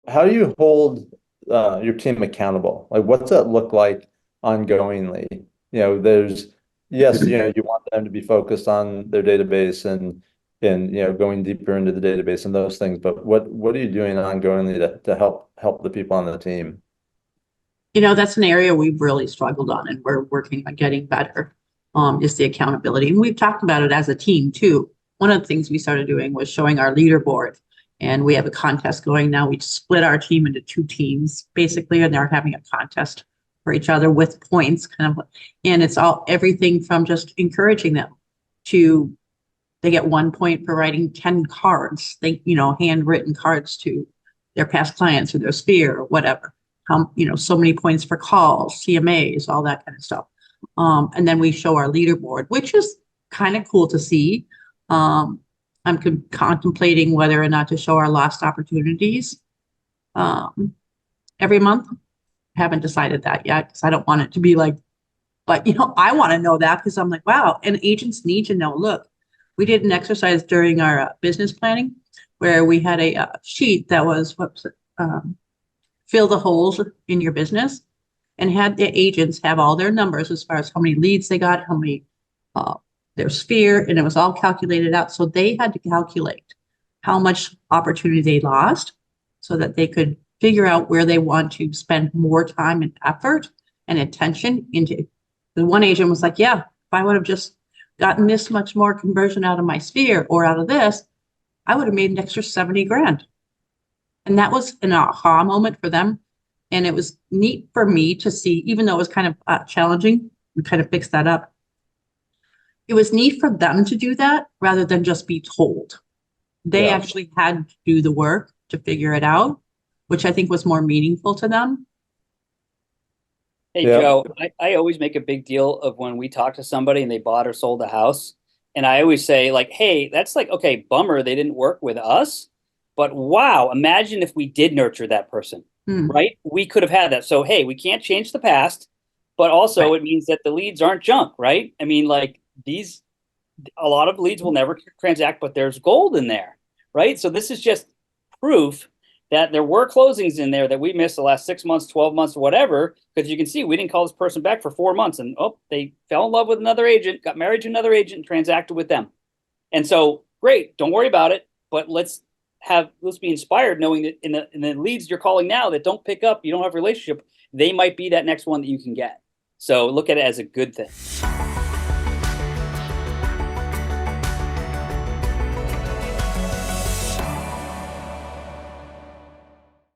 how do you hold your team accountable? Like, what's that look like ongoingly? There's yes, you want them to be focused on their database and going deeper into the database and those things. But what are you doing ongoingly to help the people on the team? That's an area we've really struggled on and we're working on getting better, is the accountability. And we've talked about it as a team too. One of the things we started doing was showing our leaderboard. And we have a contest going now. We split our team into two teams basically, and they're having a contest for each other with points kind of, and it's all everything from just encouraging them to they get 1 point for writing 10 cards, handwritten cards to their past clients or their sphere or whatever. So many points for calls, CMAs, all that kind of stuff. And then we show our leaderboard, which is kind of cool to see. I'm contemplating whether or not to show our lost opportunities um, every month. Haven't decided that yet because I don't want it to be like, but I want to know that because I'm like, wow. And agents need to know, look, we did an exercise during our business planning where we had a sheet that was, what was it? Fill the holes in your business and had the agents have all their numbers as far as how many leads they got, how many, uh, their sphere, and it was all calculated out. So they had to calculate how much opportunity they lost so that they could figure out where they want to spend more time and effort and attention into. The one agent was like, yeah, if I would have just gotten this much more conversion out of my sphere or out of this, I would have made an extra 70 grand. And that was an aha moment for them. And it was neat for me to see, even though it was kind of challenging, we kind of fixed that up. It was neat for them to do that rather than just be told. They Yeah. actually had to do the work to figure it out, which I think was more meaningful to them. Hey, Yeah. Joe, I always make a big deal of when we talk to somebody and they bought or sold a house. And I always say, like, hey, that's like, okay, bummer they didn't work with us. But wow, imagine if we did nurture that person, Hmm. right? We could have had that. So, hey, we can't change the past, but also Right. it means that the leads aren't junk, right? I mean, like these, a lot of leads will never transact, but there's gold in there, right? So this is just proof that there were closings in there that we missed the last 6 months, 12 months, or whatever. Because you can see we didn't call this person back for 4 months, and oh, they fell in love with another agent, got married to another agent, and transacted with them. And so, great, don't worry about it. But let's be inspired knowing that in the leads you're calling now that don't pick up, you don't have a relationship, they might be that next one that you can get. So look at it as a good thing.